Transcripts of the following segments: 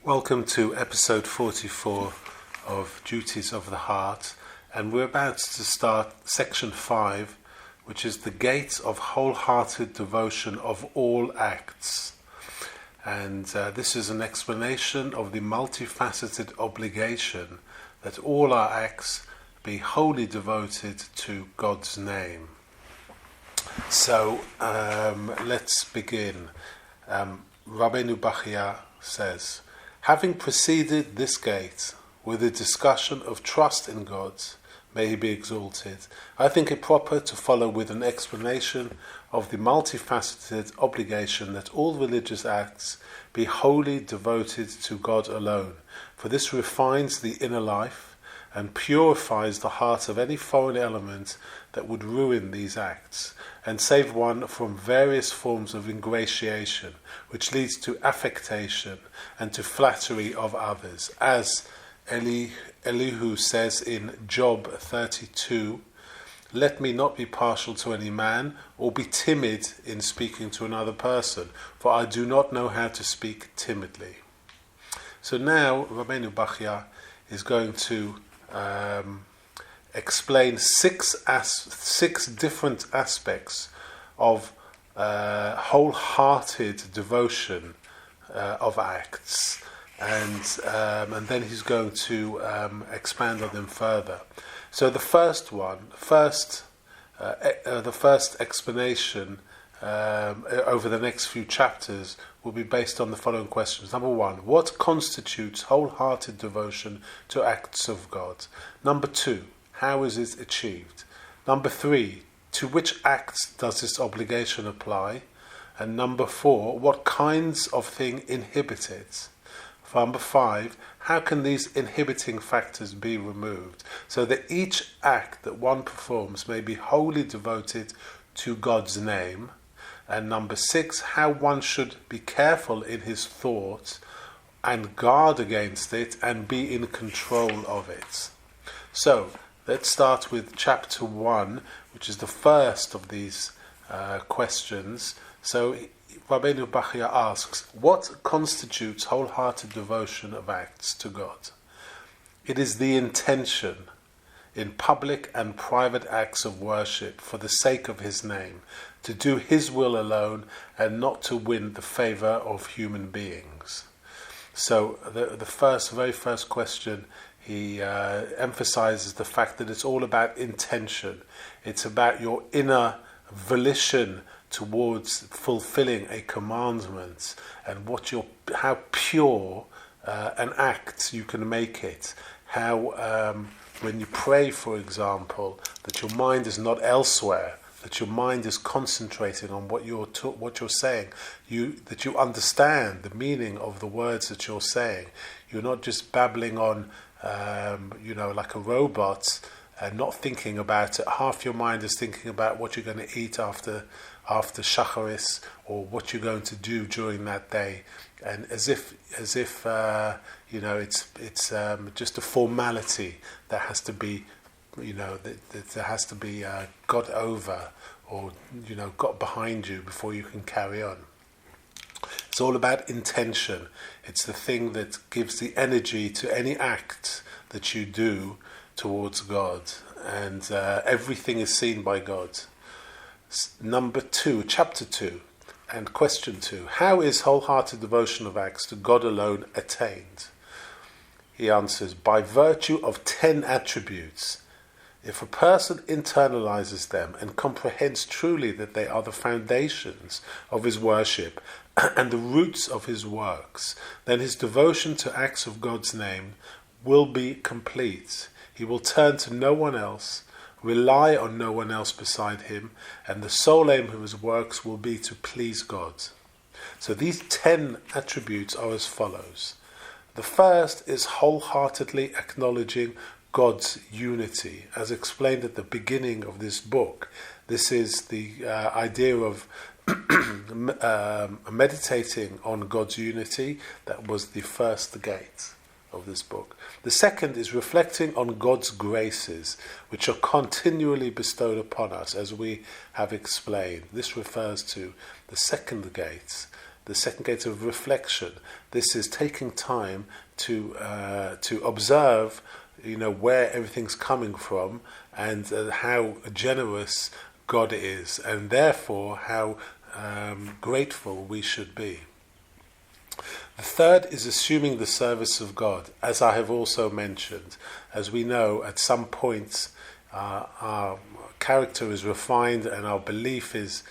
Welcome to episode 44 of Duties of the Heart, and we're about to start section 5, which is the gates of wholehearted devotion of all acts. And this is an explanation of the multifaceted obligation that all our acts be wholly devoted to God's name. So let's begin. Rabbi Bahya says, having preceded this gate with a discussion of trust in God, may He be exalted, I think it proper to follow with an explanation of the multifaceted obligation that all religious acts be wholly devoted to God alone, for this refines the inner life and purifies the heart of any foreign element that would ruin these acts, and save one from various forms of ingratiation, which leads to affectation and to flattery of others. As Elihu says in Job 32, let me not be partial to any man, or be timid in speaking to another person, for I do not know how to speak timidly. So now Rabbi Bachya is going to explain six different aspects of wholehearted devotion of acts, and then he's going to expand on them further. So the first explanation over the next few chapters will be based on the following questions. Number 1, what constitutes wholehearted devotion to acts of God? Number 2, how is it achieved? Number 3, to which acts does this obligation apply? And number 4, what kinds of thing inhibit it? Number 5, how can these inhibiting factors be removed, so that each act that one performs may be wholly devoted to God's name? And number 6, how one should be careful in his thoughts and guard against it and be in control of it. So, let's start with chapter 1, which is the first of these questions. So, Rabbi Bahya asks, what constitutes wholehearted devotion of acts to God? It is the intention in public and private acts of worship for the sake of His name, to do His will alone and not to win the favour of human beings. So the very first question, he emphasizes the fact that it's all about intention. It's about your inner volition towards fulfilling a commandment, and how pure an act you can make it. How when you pray, for example, that your mind is not elsewhere, that your mind is concentrating on what you're saying. That you understand the meaning of the words that you're saying. You're not just babbling on, like a robot, and not thinking about it. Half your mind is thinking about what you're going to eat after Shacharis, or what you're going to do during that day, and as if it's just a formality that has to be, that has to be got over, or got behind you before you can carry on. It's all about intention. It's the thing that gives the energy to any act that you do towards God, and everything is seen by God. Number 2, chapter 2, and question 2. How is wholehearted devotion of acts to God alone attained? He answers, by virtue of 10 attributes. If a person internalizes them and comprehends truly that they are the foundations of his worship and the roots of his works, then his devotion to acts of God's name will be complete. He will turn to no one else, rely on no one else beside him, and the sole aim of his works will be to please God. So these 10 attributes are as follows. The first is wholeheartedly acknowledging God's unity, as explained at the beginning of this book. This is the idea of meditating on God's unity. That was the first gate of this book. The second is reflecting on God's graces, which are continually bestowed upon us, as we have explained. This refers to the second gate of reflection, This is taking time to observe, where everything's coming from, and how generous God is, and therefore how grateful we should be. The third is assuming the service of God, as I have also mentioned. As we know, at some points our character is refined and our belief is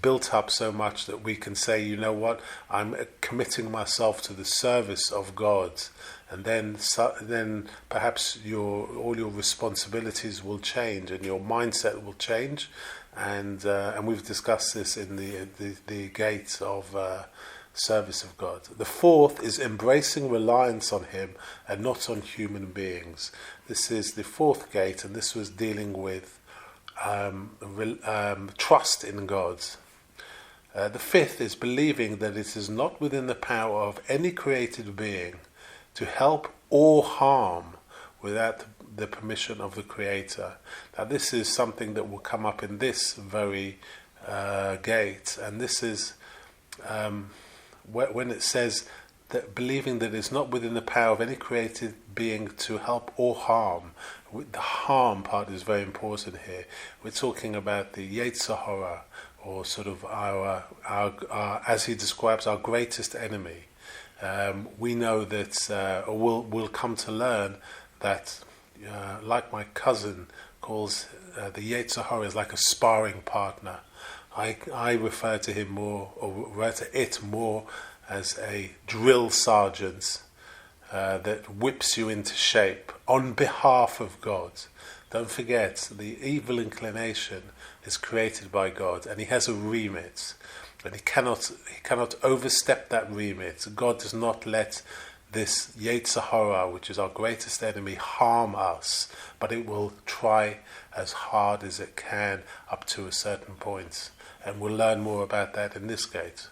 built up so much that we can say, you know what, I'm committing myself to the service of God, and then perhaps all your responsibilities will change and your mindset will change, and we've discussed this in the gate of service of God. The fourth is embracing reliance on Him and not on human beings. This is the fourth gate, and this was dealing with trust in God. The fifth is believing that it is not within the power of any created being to help or harm without the permission of the Creator. Now this is something that will come up in this very gate, and this is when it says that believing that it's not within the power of any created being to help or harm. The harm part is very important here. We're talking about the Yetzer Hara, or sort of our as he describes, our greatest enemy. We know that, or we'll come to learn that, like my cousin calls the Yetzer Hara is like a sparring partner. I refer to him more, or refer to it more, as a drill sergeant that whips you into shape on behalf of God. Don't forget, the evil inclination is created by God, and He has a remit, and He cannot overstep that remit. God does not let this Yetzer Hara, which is our greatest enemy, harm us, but it will try as hard as it can up to a certain point. And we'll learn more about that in this gate.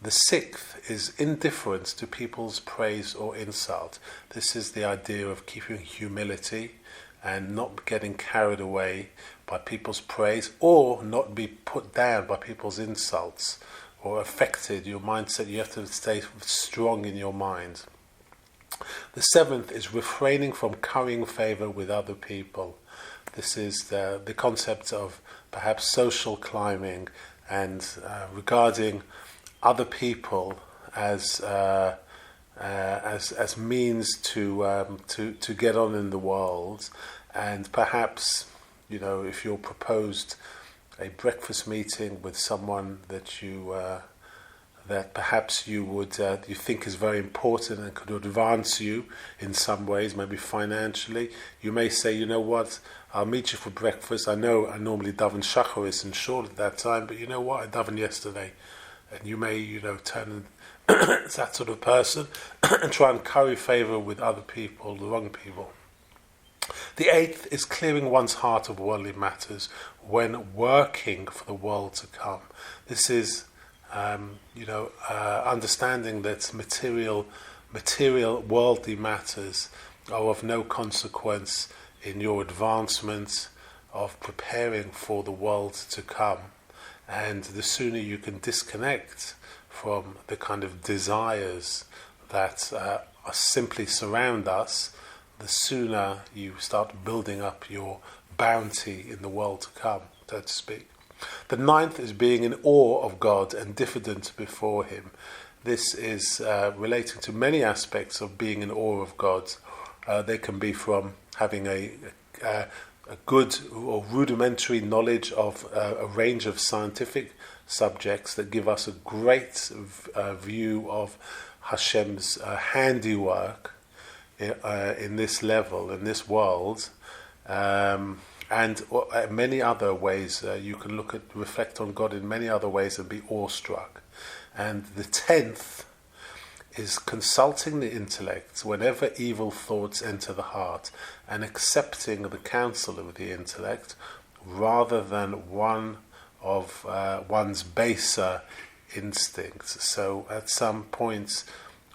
The sixth is indifference to people's praise or insult. This is the idea of keeping humility and not getting carried away by people's praise, or not be put down by people's insults or affected your mindset. You have to stay strong in your mind. The seventh is refraining from currying favor with other people. This is the concept of perhaps social climbing and regarding other people as means to get on in the world, and perhaps, if you're proposed a breakfast meeting with someone that that perhaps you think is very important and could advance you in some ways, maybe financially, you may say, you know what, I'll meet you for breakfast. I know I normally daven shacharis and short at that time, but you know what, I davened yesterday. And you may, turn that sort of person and try and curry favor with other people, the wrong people. The eighth is clearing one's heart of worldly matters when working for the world to come. This is, understanding that material worldly matters are of no consequence in your advancement of preparing for the world to come. And the sooner you can disconnect from the kind of desires that simply surround us, the sooner you start building up your bounty in the world to come, so to speak. The ninth is being in awe of God and diffident before Him. This is relating to many aspects of being in awe of God. They can be from having a good or rudimentary knowledge of a range of scientific subjects that give us a great view of Hashem's handiwork in this level, in this world, and many other ways. You can reflect on God in many other ways and be awestruck. And the 10th is consulting the intellect whenever evil thoughts enter the heart, and accepting the counsel of the intellect rather than one of one's baser instincts. So at some points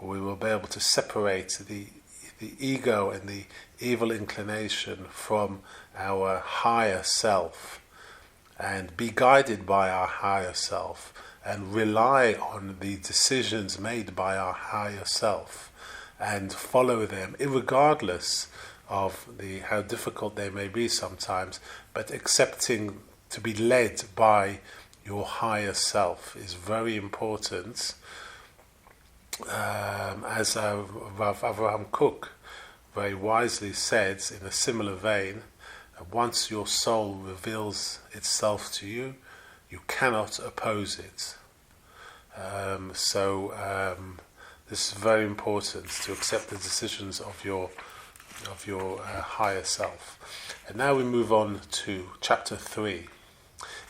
we will be able to separate the ego and the evil inclination from our higher self and be guided by our higher self, and rely on the decisions made by our higher self and follow them, irregardless of how difficult they may be sometimes, but accepting to be led by your higher self is very important. As Rav Avraham Kook very wisely says in a similar vein, once your soul reveals itself to you, you cannot oppose it. This is very important, to accept the decisions of your higher self. And now we move on to chapter 3.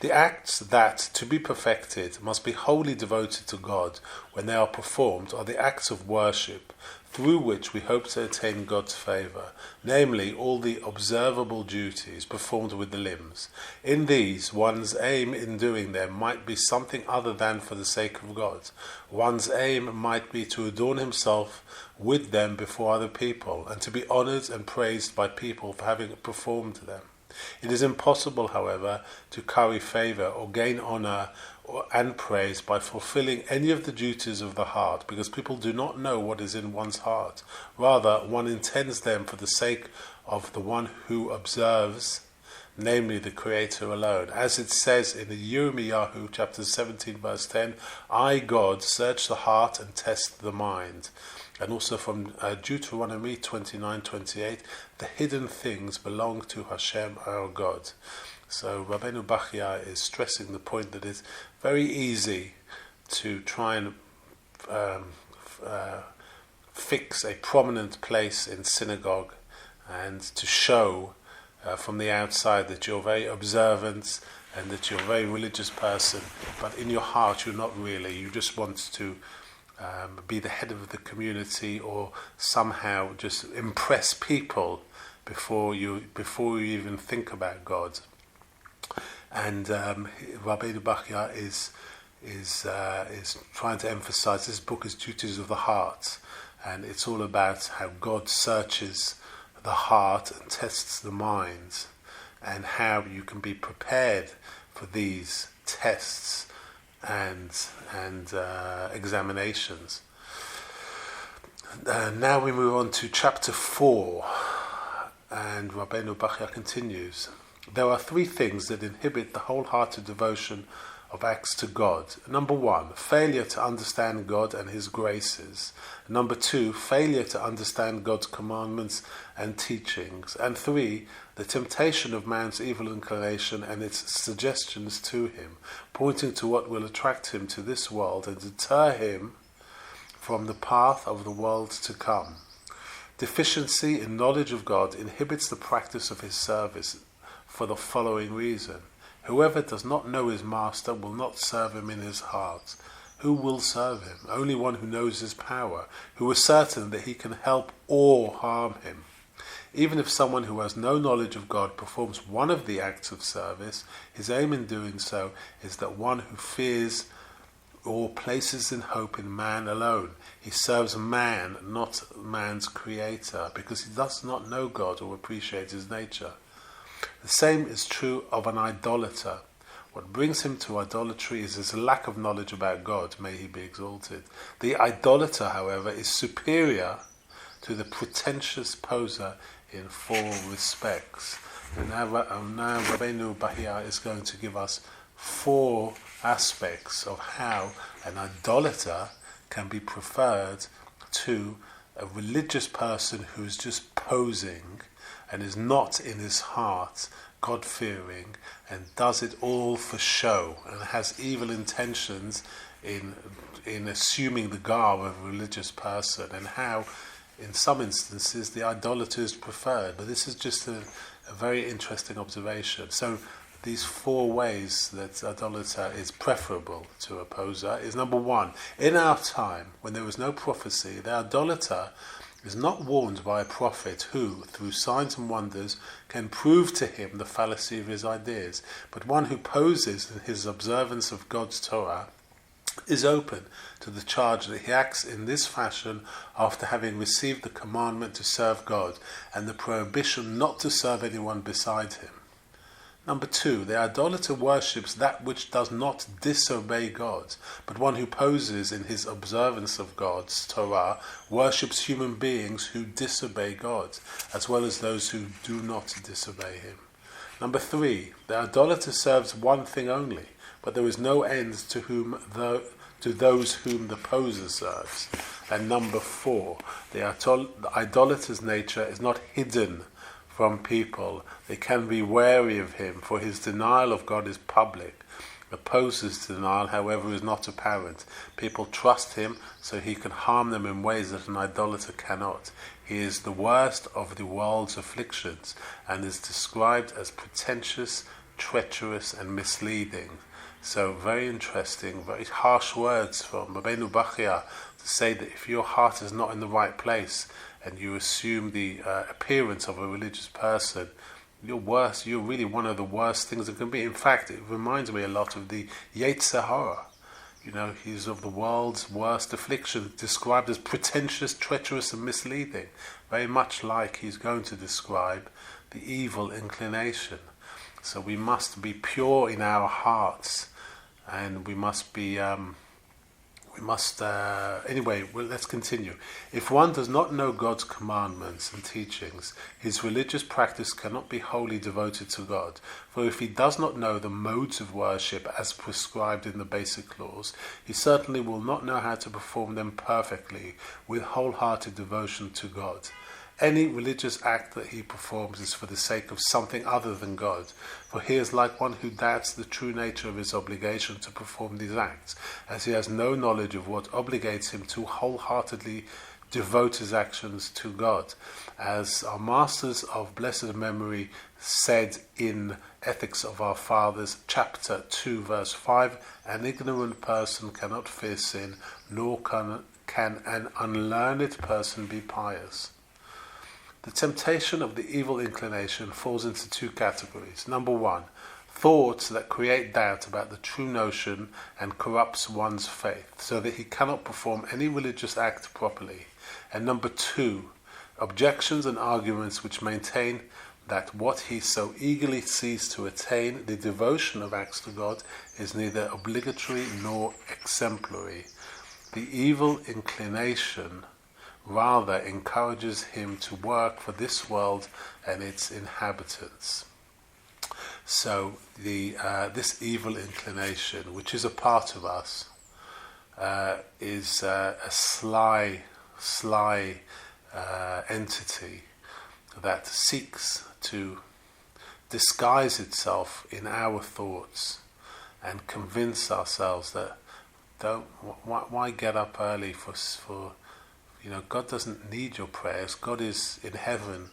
The acts that, to be perfected, must be wholly devoted to God when they are performed are the acts of worship, through which we hope to attain God's favour, namely all the observable duties performed with the limbs. In these, one's aim in doing them might be something other than for the sake of God. One's aim might be to adorn himself with them before other people, and to be honoured and praised by people for having performed them. It is impossible, however, to curry favour or gain honour and praise by fulfilling any of the duties of the heart, because people do not know what is in one's heart. Rather, one intends them for the sake of the one who observes, namely the Creator alone. As it says in the Yirmiyahu chapter 17 verse 10, I, God, search the heart and test the mind. And also from Deuteronomy 29:28, the hidden things belong to Hashem our God. So Rabbi Bachya is stressing the point that it's very easy to try and fix a prominent place in synagogue and to show from the outside that you're very observant and that you're a very religious person, but in your heart you're not really. You just want to be the head of the community or somehow just impress people before you even think about God. And Rabbi Bachya is trying to emphasize this book is Duties of the Heart, and it's all about how God searches the heart and tests the mind, and how you can be prepared for these tests and examinations. Now we move on to chapter 4, and Rabbeinu Bachya continues. There are 3 things that inhibit the wholehearted devotion of acts to God. Number 1, failure to understand God and His graces. Number 2, failure to understand God's commandments and teachings. And 3, the temptation of man's evil inclination and its suggestions to him, pointing to what will attract him to this world and deter him from the path of the world to come. Deficiency in knowledge of God inhibits the practice of His service for the following reason. Whoever does not know his master will not serve him in his heart. Who will serve him? Only one who knows his power, who is certain that he can help or harm him. Even if someone who has no knowledge of God performs one of the acts of service, his aim in doing so is that one who fears or places in hope in man alone. He serves man, not man's creator, because he does not know God or appreciate his nature. The same is true of an idolater. What brings him to idolatry is his lack of knowledge about God, may he be exalted. The idolater, however, is superior to the pretentious poser in 4 respects. And now Rabbeinu Bahya is going to give us 4 aspects of how an idolater can be preferred to a religious person who is just posing and is not in his heart God-fearing and does it all for show and has evil intentions in assuming the garb of a religious person, and how in some instances the idolater is preferred. But this is just a very interesting observation. So these 4 ways that idolater is preferable to a poser is: number 1, in our time when there was no prophecy, the idolater is not warned by a prophet who, through signs and wonders, can prove to him the fallacy of his ideas, but one who poses in his observance of God's Torah is open to the charge that he acts in this fashion after having received the commandment to serve God and the prohibition not to serve anyone beside him. Number 2, the idolater worships that which does not disobey God, but one who poses in his observance of God's Torah worships human beings who disobey God, as well as those who do not disobey him. Number 3, the idolater serves one thing only, but there is no end to those whom the poser serves. And number 4, the idolater's nature is not hidden from people. They can be wary of him, for his denial of God is public. The poser's denial, however, is not apparent. People trust him, so he can harm them in ways that an idolater cannot. He is the worst of the world's afflictions, and is described as pretentious, treacherous, and misleading. So very interesting, very harsh words from Rabbi Bachya to say that if your heart is not in the right place and you assume the appearance of a religious person, you're worse. You're really one of the worst things that can be. In fact, it reminds me a lot of the Yetzer Hara. He's of the world's worst affliction, described as pretentious, treacherous, and misleading. Very much like he's going to describe the evil inclination. So we must be pure in our hearts, and we must be. Anyway, let's continue. If one does not know God's commandments and teachings, his religious practice cannot be wholly devoted to God. For if he does not know the modes of worship as prescribed in the basic laws, he certainly will not know how to perform them perfectly with wholehearted devotion to God. Any religious act that he performs is for the sake of something other than God, for he is like one who doubts the true nature of his obligation to perform these acts, as he has no knowledge of what obligates him to wholeheartedly devote his actions to God. As our masters of blessed memory said in Ethics of Our Fathers, chapter 2, verse 5, an ignorant person cannot fear sin, nor can an unlearned person be pious. The temptation of the evil inclination falls into 2 categories. Number 1, thoughts that create doubt about the true notion and corrupts one's faith, so that he cannot perform any religious act properly. And number 2, objections and arguments which maintain that what he so eagerly seeks to attain, the devotion of acts to God, is neither obligatory nor exemplary. The evil inclination rather encourages him to work for this world and its inhabitants. So this evil inclination, which is a part of us, is a sly entity that seeks to disguise itself in our thoughts and convince ourselves that why get up early for God doesn't need your prayers. God is in heaven.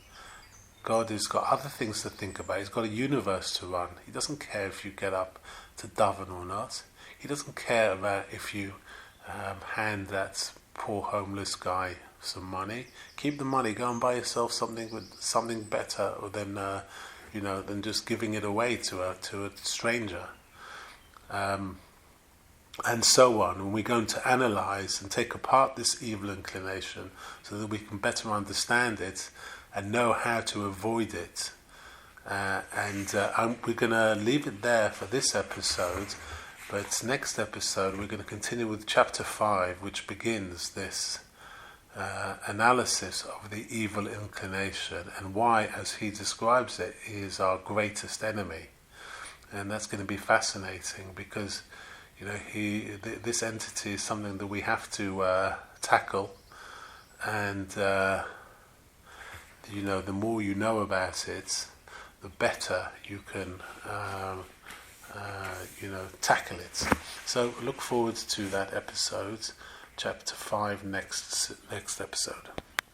God has got other things to think about. He's got a universe to run. He doesn't care if you get up to daven or not. He doesn't care about if you hand that poor homeless guy some money. Keep the money. Go and buy yourself something better than just giving it away to a stranger. And so on. And we're going to analyze and take apart this evil inclination so that we can better understand it and know how to avoid it. We're going to leave it there for this episode, but next episode we're going to continue with chapter 5, which begins this analysis of the evil inclination and why, as he describes it, he is our greatest enemy. And that's going to be fascinating because this entity is something that we have to tackle, and the more you know about it, the better you can tackle it. So look forward to that episode, chapter 5, next episode.